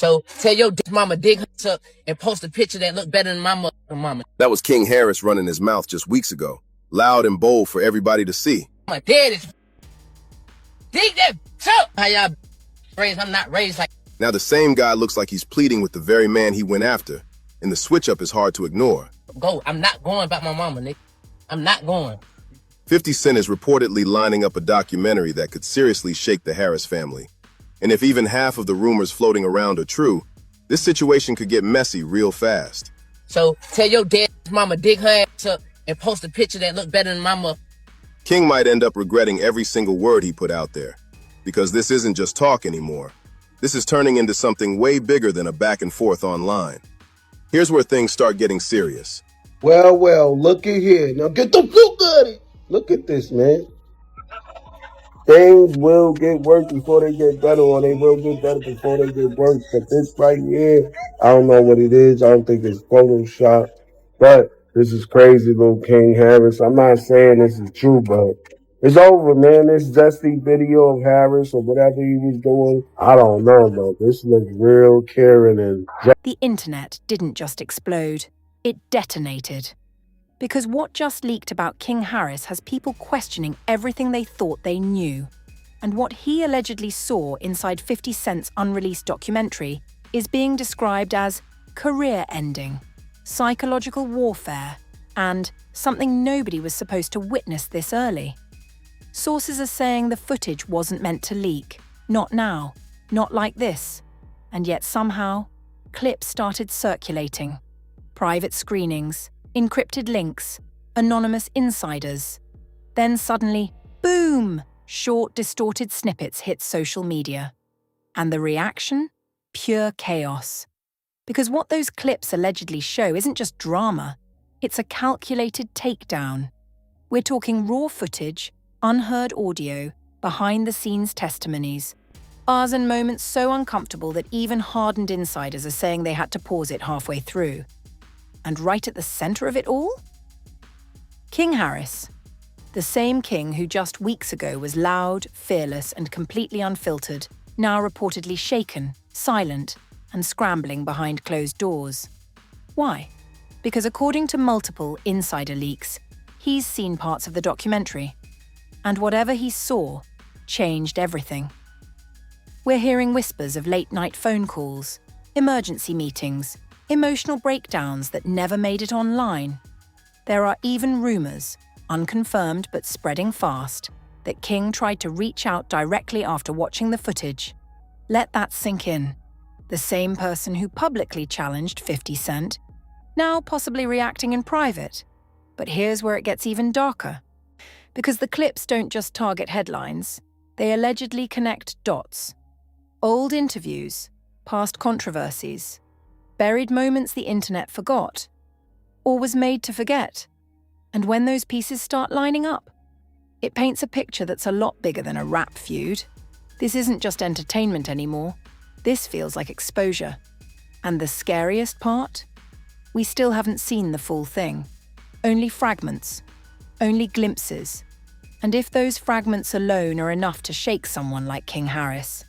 So tell your mama dig her up and post a picture that look better than my mama. That was King Harris running his mouth just weeks ago, loud and bold for everybody to see. My dad is dig that up. How y'all raised? I'm not raised like. Now the same guy looks like he's pleading with the very man he went after, and the switch up is hard to ignore. Go. I'm not going about my mama, nigga. I'm not going. 50 Cent is reportedly lining up a documentary that could seriously shake the Harris family. And if even half of the rumors floating around are true, this situation could get messy real fast. So tell your mama dig her ass up and post a picture that look better than my mother. King might end up regretting every single word he put out there, because this isn't just talk anymore. This is turning into something way bigger than a back and forth online. Here's where things start getting serious. Well, look at here. Now get the fuck out of it. Look at this, man. Things will get worse before they get better, or they will get better before they get worse. But this right here, I don't know what it is. I don't think it's Photoshop. But this is crazy, little King Harris. I'm not saying this is true, but it's over, man. This dusty video of Harris or whatever he was doing, I don't know, though. This looks real caring and... The internet didn't just explode. It detonated. Because what just leaked about King Harris has people questioning everything they thought they knew. And what he allegedly saw inside 50 Cent's unreleased documentary is being described as career-ending, psychological warfare, and something nobody was supposed to witness this early. Sources are saying the footage wasn't meant to leak. Not now. Not like this. And yet somehow, clips started circulating. Private screenings, encrypted links, anonymous insiders. Then suddenly, boom! Short, distorted snippets hit social media. And the reaction? Pure chaos. Because what those clips allegedly show isn't just drama, it's a calculated takedown. We're talking raw footage, unheard audio, behind-the-scenes testimonies. Hours and moments so uncomfortable that even hardened insiders are saying they had to pause it halfway through. And right at the center of it all? King Harris, the same king who just weeks ago was loud, fearless, and completely unfiltered, now reportedly shaken, silent, and scrambling behind closed doors. Why? Because according to multiple insider leaks, he's seen parts of the documentary. And whatever he saw changed everything. We're hearing whispers of late-night phone calls, emergency meetings, emotional breakdowns that never made it online. There are even rumors, unconfirmed but spreading fast, that King tried to reach out directly after watching the footage. Let that sink in. The same person who publicly challenged 50 Cent, now possibly reacting in private. But here's where it gets even darker. Because the clips don't just target headlines, they allegedly connect dots. Old interviews, past controversies, buried moments the internet forgot, or was made to forget. And when those pieces start lining up, it paints a picture that's a lot bigger than a rap feud. This isn't just entertainment anymore. This feels like exposure. And the scariest part? We still haven't seen the full thing. Only fragments. Only glimpses. And if those fragments alone are enough to shake someone like King Harris,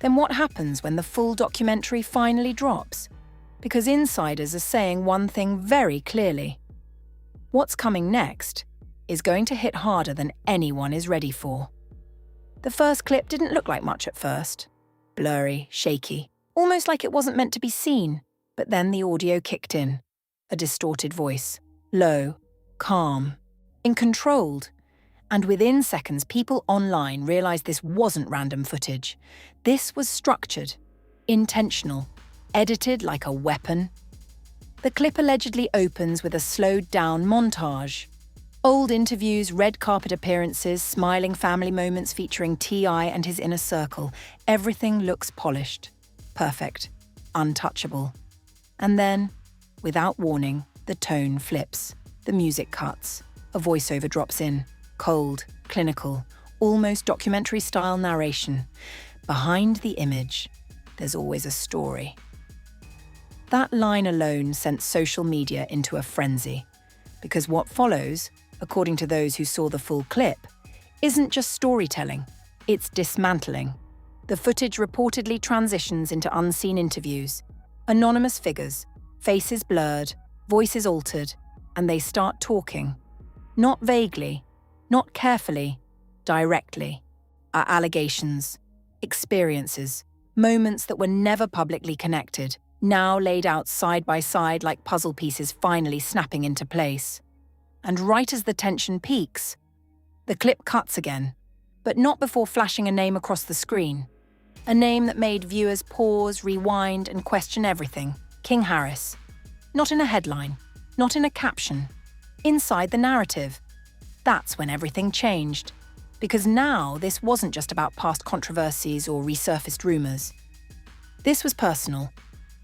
then what happens when the full documentary finally drops? Because insiders are saying one thing very clearly. What's coming next is going to hit harder than anyone is ready for. The first clip didn't look like much at first. Blurry, shaky, almost like it wasn't meant to be seen. But then the audio kicked in. A distorted voice. Low, calm, controlled. And within seconds, people online realized this wasn't random footage. This was structured, intentional, edited like a weapon. The clip allegedly opens with a slowed-down montage. Old interviews, red carpet appearances, smiling family moments featuring T.I. and his inner circle. Everything looks polished, perfect, untouchable. And then, without warning, the tone flips. The music cuts. A voiceover drops in. Cold, clinical, almost documentary-style narration. Behind the image, there's always a story. That line alone sent social media into a frenzy, because what follows, according to those who saw the full clip, isn't just storytelling, it's dismantling. The footage reportedly transitions into unseen interviews. Anonymous figures, faces blurred, voices altered, and they start talking. Not vaguely, not carefully, directly. Are allegations, experiences, moments that were never publicly connected, now laid out side by side like puzzle pieces finally snapping into place. And right as the tension peaks, the clip cuts again, but not before flashing a name across the screen. A name that made viewers pause, rewind, and question everything. King Harris. Not in a headline, not in a caption. Inside the narrative. That's when everything changed. Because now this wasn't just about past controversies or resurfaced rumours. This was personal.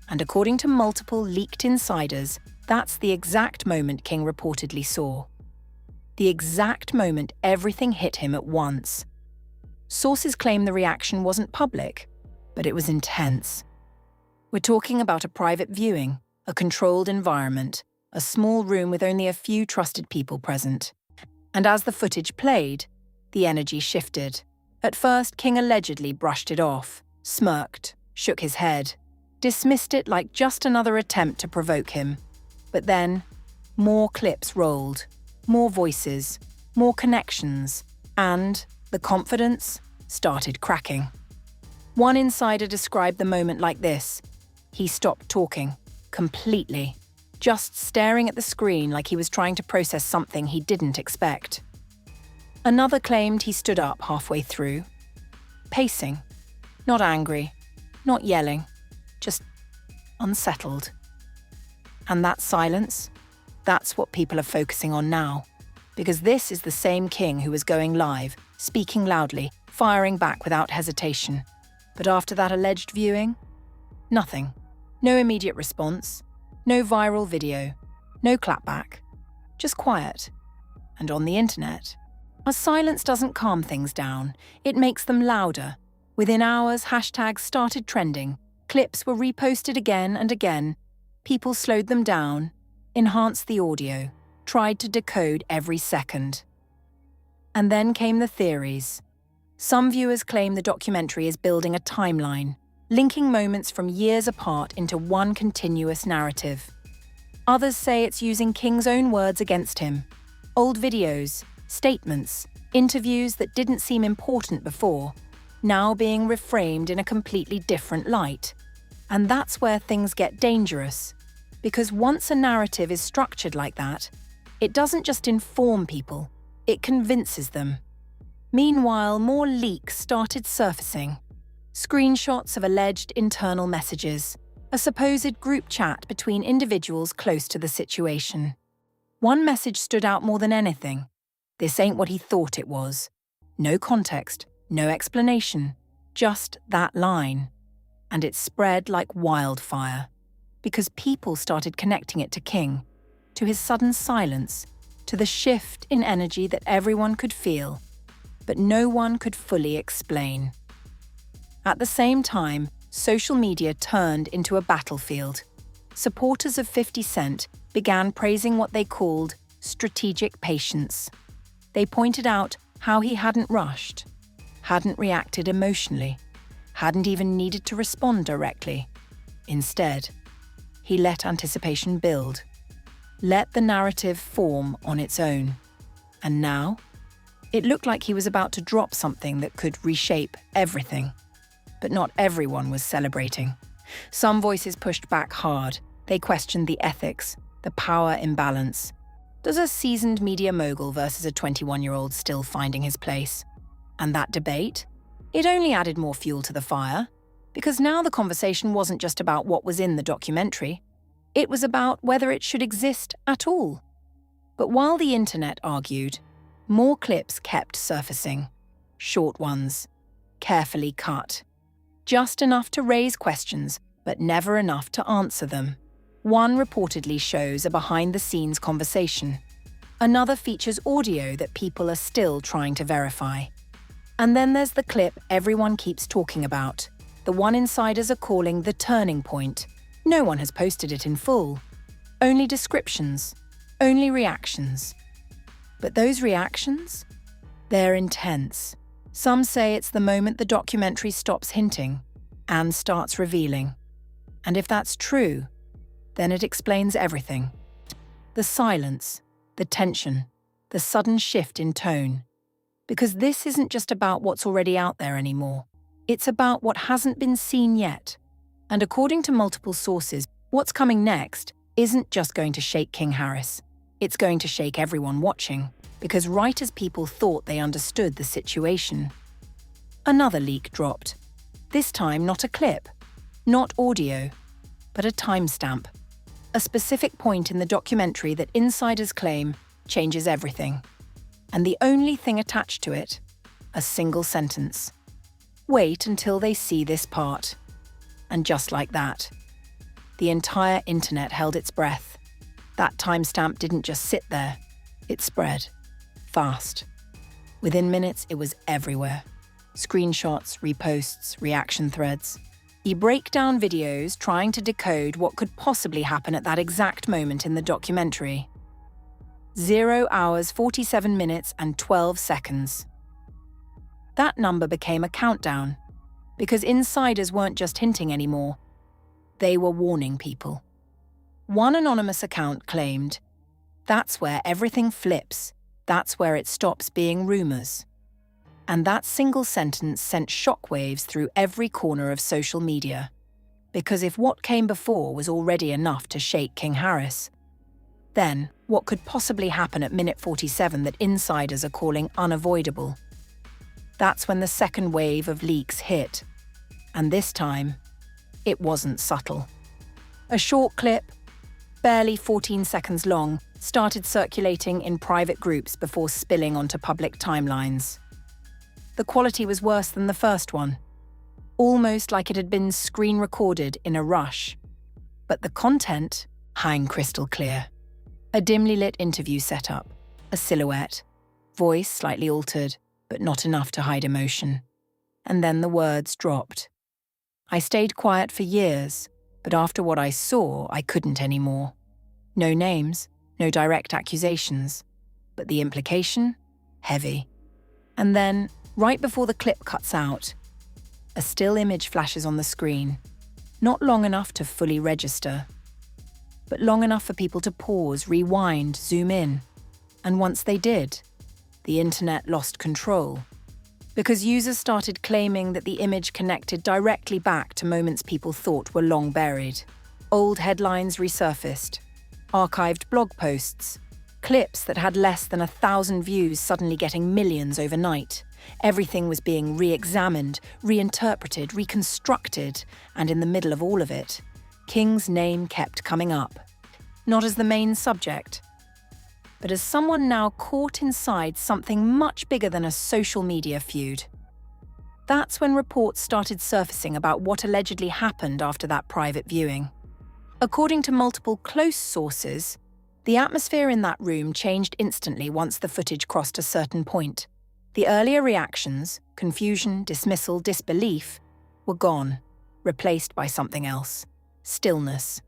And according to multiple leaked insiders, that's the exact moment King reportedly saw. The exact moment everything hit him at once. Sources claim the reaction wasn't public, but it was intense. We're talking about a private viewing, a controlled environment, a small room with only a few trusted people present. And as the footage played, the energy shifted. At first, King allegedly brushed it off, smirked, shook his head, dismissed it like just another attempt to provoke him. But then, more clips rolled, more voices, more connections, and the confidence started cracking. One insider described the moment like this. He stopped talking, completely, just staring at the screen like he was trying to process something he didn't expect. Another claimed he stood up halfway through, pacing, not angry, not yelling, just unsettled. And that silence, that's what people are focusing on now. Because this is the same King who was going live, speaking loudly, firing back without hesitation. But after that alleged viewing, nothing. No immediate response, no viral video, no clapback, just quiet. And on the internet, a silence doesn't calm things down, it makes them louder. Within hours, hashtags started trending, clips were reposted again and again. People slowed them down, enhanced the audio, tried to decode every second. And then came the theories. Some viewers claim the documentary is building a timeline, linking moments from years apart into one continuous narrative. Others say it's using King's own words against him. Old videos, statements, interviews that didn't seem important before, now being reframed in a completely different light. And that's where things get dangerous. Because once a narrative is structured like that, it doesn't just inform people, it convinces them. Meanwhile, more leaks started surfacing. Screenshots of alleged internal messages, a supposed group chat between individuals close to the situation. One message stood out more than anything. This ain't what he thought it was. No context, no explanation, just that line. And it spread like wildfire. Because people started connecting it to King, to his sudden silence, to the shift in energy that everyone could feel, but no one could fully explain. At the same time, social media turned into a battlefield. Supporters of 50 Cent began praising what they called strategic patience. They pointed out how he hadn't rushed, hadn't reacted emotionally, hadn't even needed to respond directly. Instead, he let anticipation build, let the narrative form on its own. And now, it looked like he was about to drop something that could reshape everything. But not everyone was celebrating. Some voices pushed back hard. They questioned the ethics, the power imbalance. Does a seasoned media mogul versus a 21-year-old still finding his place? And that debate? It only added more fuel to the fire. Because now the conversation wasn't just about what was in the documentary. It was about whether it should exist at all. But while the internet argued, more clips kept surfacing. Short ones, carefully cut. Just enough to raise questions, but never enough to answer them. One reportedly shows a behind-the-scenes conversation. Another features audio that people are still trying to verify. And then there's the clip everyone keeps talking about. The one insiders are calling the turning point. No one has posted it in full. Only descriptions, only reactions. But those reactions? They're intense, Some say it's the moment the documentary stops hinting and starts revealing. And if that's true, then it explains everything. The silence, the tension, the sudden shift in tone. Because this isn't just about what's already out there anymore. It's about what hasn't been seen yet. And according to multiple sources, what's coming next isn't just going to shake King Harris. It's going to shake everyone watching, because right as people thought they understood the situation, another leak dropped. This time not a clip, not audio, but a timestamp. A specific point in the documentary that insiders claim changes everything. And the only thing attached to it, a single sentence. Wait until they see this part. And just like that, the entire internet held its breath. That timestamp didn't just sit there, it spread. Fast. Within minutes, it was everywhere. Screenshots, reposts, reaction threads. You break down videos trying to decode what could possibly happen at that exact moment in the documentary. 0 hours, 47 minutes, and 12 seconds. That number became a countdown, because insiders weren't just hinting anymore. They were warning people. One anonymous account claimed, "That's where everything flips. That's where it stops being rumors." And that single sentence sent shockwaves through every corner of social media. Because if what came before was already enough to shake King Harris, then what could possibly happen at minute 47 that insiders are calling unavoidable? That's when the second wave of leaks hit. And this time, it wasn't subtle. A short clip, barely 14 seconds long, started circulating in private groups before spilling onto public timelines. The quality was worse than the first one, almost like it had been screen recorded in a rush. But the content hung crystal clear. A dimly lit interview setup, a silhouette, voice slightly altered, but not enough to hide emotion. And then the words dropped. I stayed quiet for years, but after what I saw, I couldn't anymore. No names, no direct accusations, but the implication? Heavy. And then, right before the clip cuts out, a still image flashes on the screen, not long enough to fully register, but long enough for people to pause, rewind, zoom in. And once they did, the internet lost control. Because users started claiming that the image connected directly back to moments people thought were long buried. Old headlines resurfaced, archived blog posts, clips that had less than 1,000 views suddenly getting millions overnight. Everything was being re-examined, reinterpreted, reconstructed, and in the middle of all of it, King's name kept coming up. Not as the main subject, but as someone now caught inside something much bigger than a social media feud. That's when reports started surfacing about what allegedly happened after that private viewing. According to multiple close sources, the atmosphere in that room changed instantly once the footage crossed a certain point. The earlier reactions, confusion, dismissal, disbelief, were gone, replaced by something else. Stillness.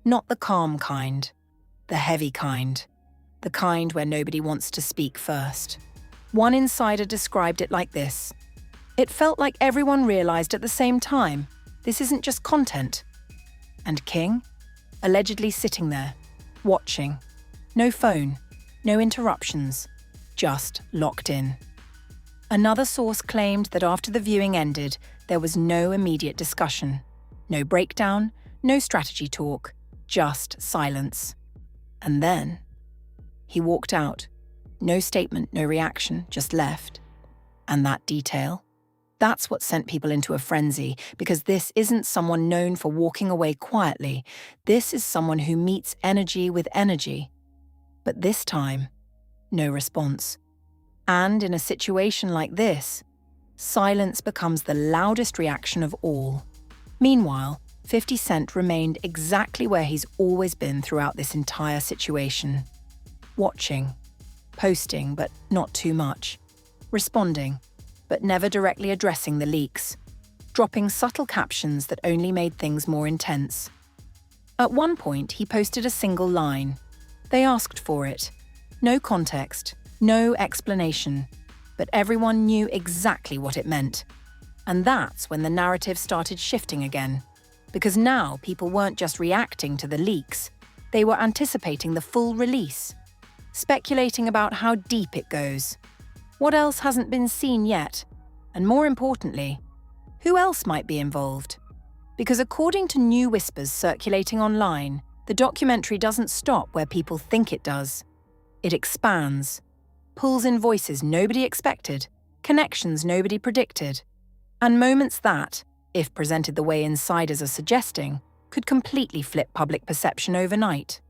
Not the calm kind, the heavy kind. The kind where nobody wants to speak first. One insider described it like this. It felt like everyone realized at the same time, this isn't just content. And King, allegedly sitting there, watching. No phone, no interruptions, just locked in. Another source claimed that after the viewing ended, there was no immediate discussion. No breakdown, no strategy talk, just silence. And then he walked out. No statement, no reaction, just left. And that detail? That's what sent people into a frenzy, because this isn't someone known for walking away quietly. This is someone who meets energy with energy. But this time, no response. And in a situation like this, silence becomes the loudest reaction of all. Meanwhile, 50 Cent remained exactly where he's always been throughout this entire situation. Watching, posting, but not too much. Responding, but never directly addressing the leaks. Dropping subtle captions that only made things more intense. At one point, he posted a single line. They asked for it. No context, no explanation. but everyone knew exactly what it meant. And that's when the narrative started shifting again. Because now people weren't just reacting to the leaks, they were anticipating the full release, speculating about how deep it goes, what else hasn't been seen yet, and more importantly, who else might be involved. Because according to new whispers circulating online, the documentary doesn't stop where people think it does. It expands, pulls in voices nobody expected, connections nobody predicted, and moments that, if presented the way insiders are suggesting, could completely flip public perception overnight.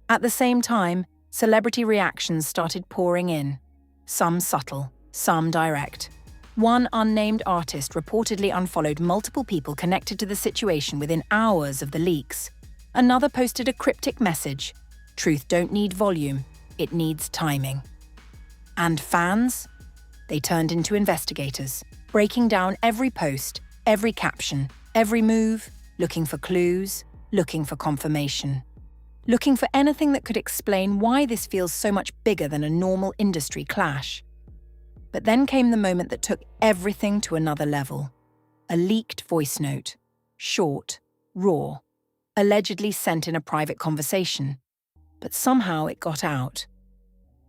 At the same time, celebrity reactions started pouring in, some subtle, some direct. One unnamed artist reportedly unfollowed multiple people connected to the situation within hours of the leaks. Another posted a cryptic message: "Truth don't need volume, it needs timing." And fans? They turned into investigators, breaking down every post, every caption, every move, looking for clues, looking for confirmation, looking for anything that could explain why this feels so much bigger than a normal industry clash. But then came the moment that took everything to another level. A leaked voice note, short, raw, allegedly sent in a private conversation. But somehow it got out.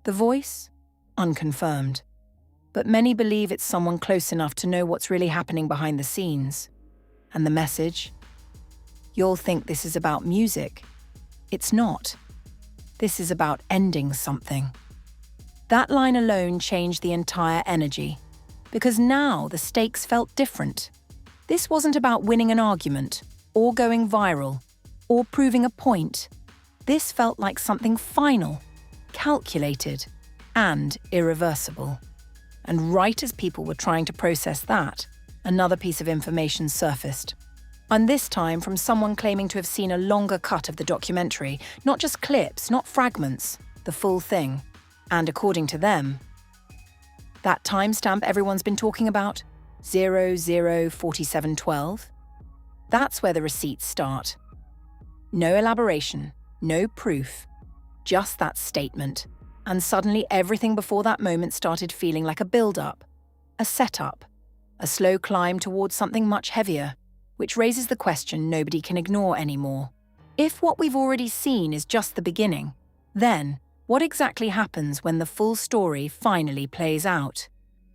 The voice? Unconfirmed. But many believe it's someone close enough to know what's really happening behind the scenes. And the message? You'll think this is about music. It's not. This is about ending something. That line alone changed the entire energy, because now the stakes felt different. This wasn't about winning an argument, or going viral, or proving a point. This felt like something final, calculated, and irreversible. And right as people were trying to process that, another piece of information surfaced. And this time from someone claiming to have seen a longer cut of the documentary, not just clips, not fragments, the full thing. And according to them, that timestamp everyone's been talking about, 004712, that's where the receipts start. No elaboration, no proof, just that statement. And suddenly everything before that moment started feeling like a build-up, a setup, a slow climb towards something much heavier, which raises the question nobody can ignore anymore. If what we've already seen is just the beginning, then what exactly happens when the full story finally plays out?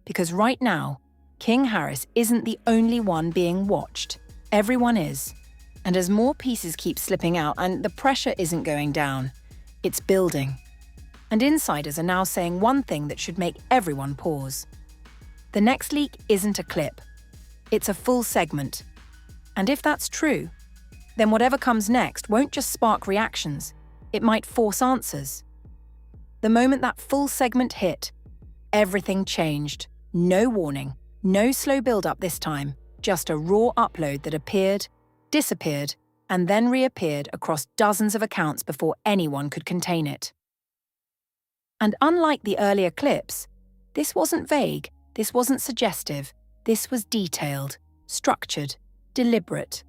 Because right now, King Harris isn't the only one being watched. Everyone is. And as more pieces keep slipping out and the pressure isn't going down, it's building. And insiders are now saying one thing that should make everyone pause. The next leak isn't a clip. It's a full segment. And if that's true, then whatever comes next won't just spark reactions, it might force answers. The moment that full segment hit, everything changed. No warning, no slow build-up this time, just a raw upload that appeared, disappeared, and then reappeared across dozens of accounts before anyone could contain it. And unlike the earlier clips, this wasn't vague, this wasn't suggestive, this was detailed, structured, deliberate.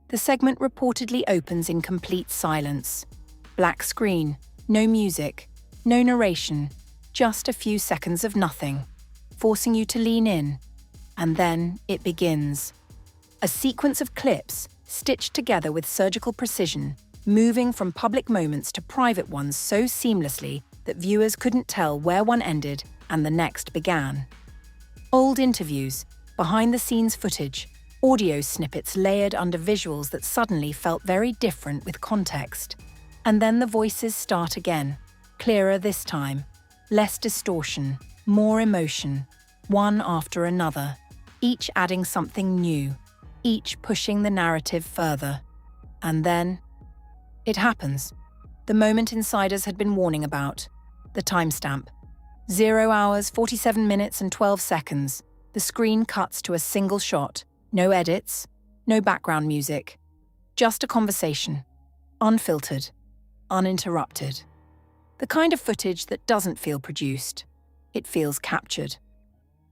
The segment reportedly opens in complete silence. Black screen, no music, no narration, just a few seconds of nothing, forcing you to lean in. And then it begins. A sequence of clips, stitched together with surgical precision, moving from public moments to private ones so seamlessly that viewers couldn't tell where one ended and the next began. Old interviews, behind-the-scenes footage, audio snippets layered under visuals that suddenly felt very different with context. And then the voices start again, clearer this time, less distortion, more emotion, one after another, each adding something new, each pushing the narrative further. And then it happens. The moment insiders had been warning about. The timestamp. 0 hours, 47 minutes and 12 seconds. The screen cuts to a single shot. No edits, no background music. Just a conversation. Unfiltered. Uninterrupted. The kind of footage that doesn't feel produced. It feels captured.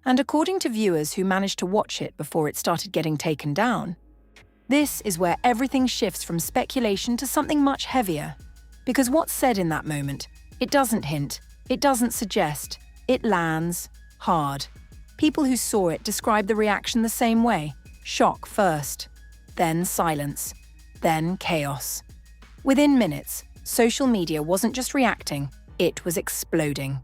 And according to viewers who managed to watch it before it started getting taken down, this is where everything shifts from speculation to something much heavier. Because what's said in that moment, it doesn't hint, it doesn't suggest, it lands, hard. People who saw it described the reaction the same way: shock first, then silence, then chaos. Within minutes, social media wasn't just reacting, it was exploding.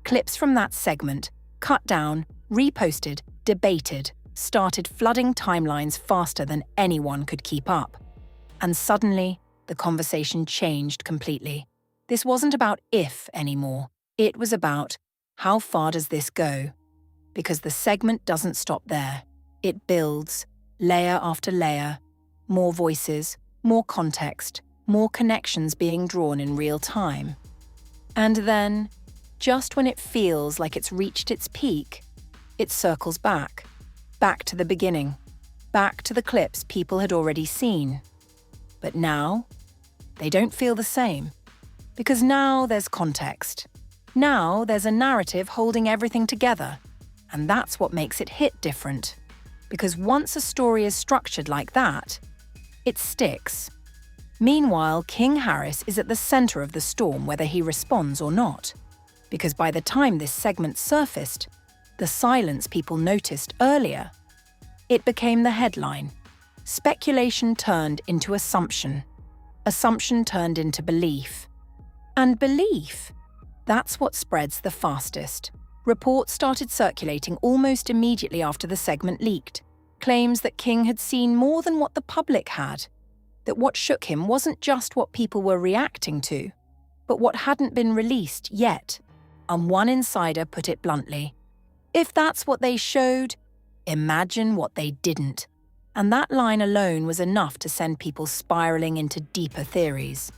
Clips from that segment, cut down, reposted, debated, started flooding timelines faster than anyone could keep up. And suddenly, the conversation changed completely. This wasn't about if anymore. It was about how far does this go? Because the segment doesn't stop there. It builds, layer after layer, more voices, more context, more connections being drawn in real time. And then, just when it feels like it's reached its peak, it circles back to the beginning, back to the clips people had already seen. But now, they don't feel the same. Because now there's context. Now there's a narrative holding everything together. And that's what makes it hit different. Because once a story is structured like that, it sticks. Meanwhile, King Harris is at the center of the storm whether he responds or not. Because by the time this segment surfaced, the silence people noticed earlier, it became the headline. Speculation turned into assumption. Assumption turned into belief. And belief, that's what spreads the fastest. Reports started circulating almost immediately after the segment leaked. Claims that King had seen more than what the public had. That what shook him wasn't just what people were reacting to, but what hadn't been released yet. And one insider put it bluntly: if that's what they showed, imagine what they didn't. And that line alone was enough to send people spiraling into deeper theories.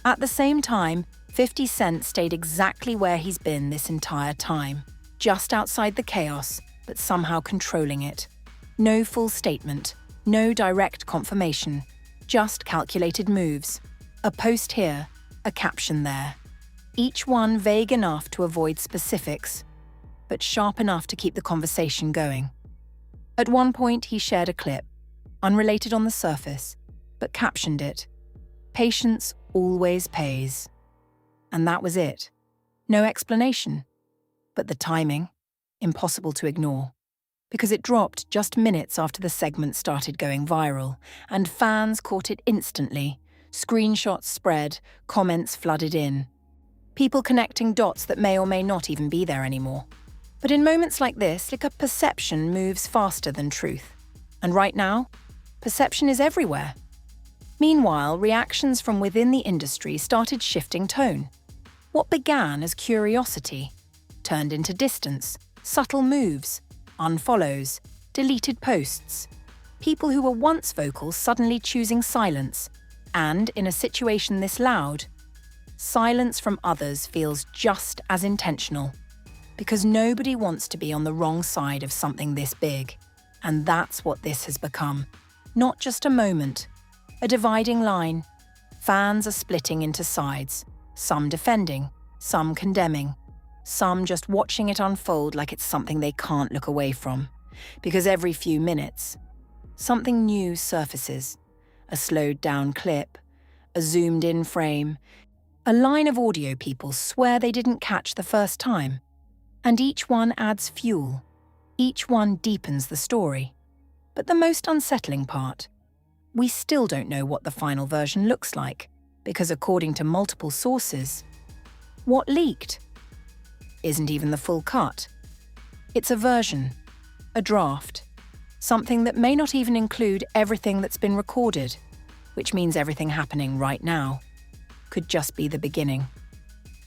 At the same time, 50 Cent stayed exactly where he's been this entire time, just outside the chaos, but somehow controlling it. No full statement, no direct confirmation, just calculated moves. A post here, a caption there. Each one vague enough to avoid specifics, but sharp enough to keep the conversation going. At one point, he shared a clip, unrelated on the surface, but captioned it, "Patience always pays." And that was it. No explanation. But the timing, impossible to ignore. Because it dropped just minutes after the segment started going viral, and fans caught it instantly. Screenshots spread, comments flooded in. People connecting dots that may or may not even be there anymore. But in moments like this, like a perception moves faster than truth. And right now, perception is everywhere. Meanwhile, reactions from within the industry started shifting tone. What began as curiosity turned into distance, subtle moves, unfollows, deleted posts. People who were once vocal suddenly choosing silence. And in a situation this loud, silence from others feels just as intentional. Because nobody wants to be on the wrong side of something this big. And that's what this has become. Not just a moment, a dividing line. Fans are splitting into sides, some defending, some condemning, some just watching it unfold like it's something they can't look away from. Because every few minutes, something new surfaces. A slowed down clip, a zoomed in frame, a line of audio people swear they didn't catch the first time. And each one adds fuel. Each one deepens the story. But the most unsettling part, we still don't know what the final version looks like, because according to multiple sources, what leaked isn't even the full cut. It's a version, a draft, something that may not even include everything that's been recorded, which means everything happening right now could just be the beginning.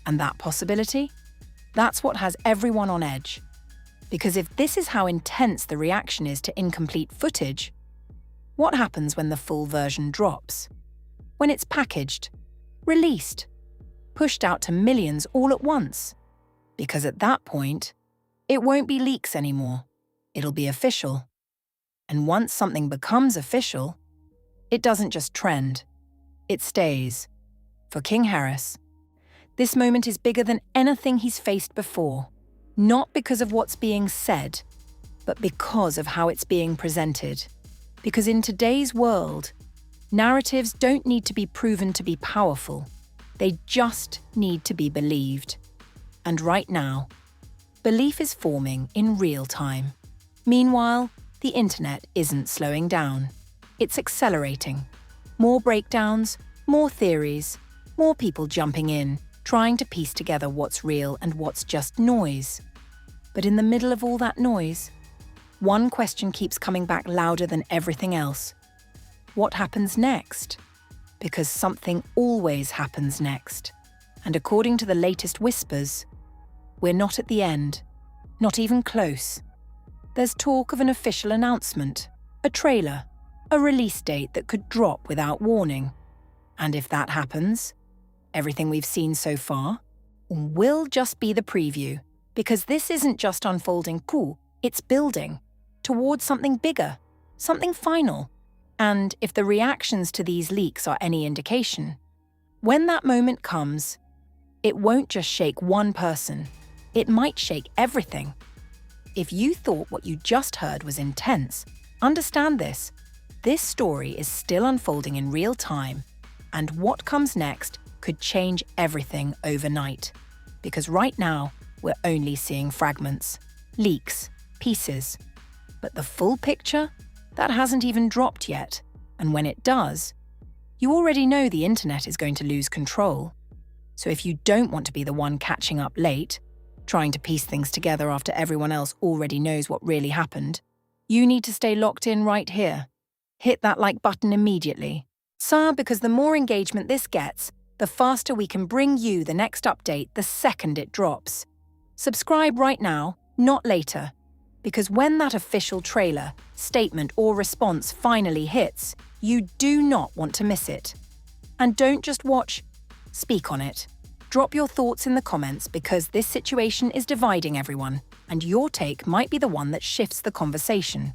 And that possibility? That's what has everyone on edge. Because if this is how intense the reaction is to incomplete footage, what happens when the full version drops? When it's packaged, released, pushed out to millions all at once? Because at that point, it won't be leaks anymore. It'll be official. And once something becomes official, it doesn't just trend. It stays. For King Harris, this moment is bigger than anything he's faced before. Not because of what's being said, but because of how it's being presented. Because in today's world, narratives don't need to be proven to be powerful. They just need to be believed. And right now, Belief is forming in real time. Meanwhile, the internet isn't slowing down. It's accelerating. More breakdowns, more theories, more people jumping in, trying to piece together what's real and what's just noise. But in the middle of all that noise, one question keeps coming back louder than everything else. What happens next? Because something always happens next. And according to the latest whispers, we're not at the end, not even close. There's talk of an official announcement, a trailer, a release date that could drop without warning. And if that happens, everything we've seen so far will just be the preview, because this isn't just unfolding cool, it's building towards something bigger, something final. And if the reactions to these leaks are any indication, when that moment comes, it won't just shake one person, it might shake everything. If you thought what you just heard was intense, understand this. This story is still unfolding in real time, and what comes next could change everything overnight. Because right now, we're only seeing fragments, leaks, pieces. But the full picture? That hasn't even dropped yet. And when it does, you already know the internet is going to lose control. So if you don't want to be the one catching up late, trying to piece things together after everyone else already knows what really happened, you need to stay locked in right here. Hit that like button immediately. Sir, because the more engagement this gets, the faster we can bring you the next update the second it drops. Subscribe right now, not later. Because when that official trailer, statement or response finally hits, you do not want to miss it. And don't just watch, speak on it. Drop your thoughts in the comments because this situation is dividing everyone, and your take might be the one that shifts the conversation.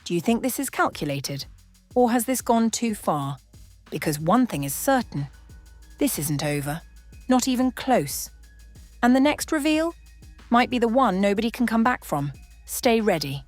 Do you think this is calculated? Or has this gone too far? Because one thing is certain. This isn't over. Not even close. And the next reveal might be the one nobody can come back from. Stay ready.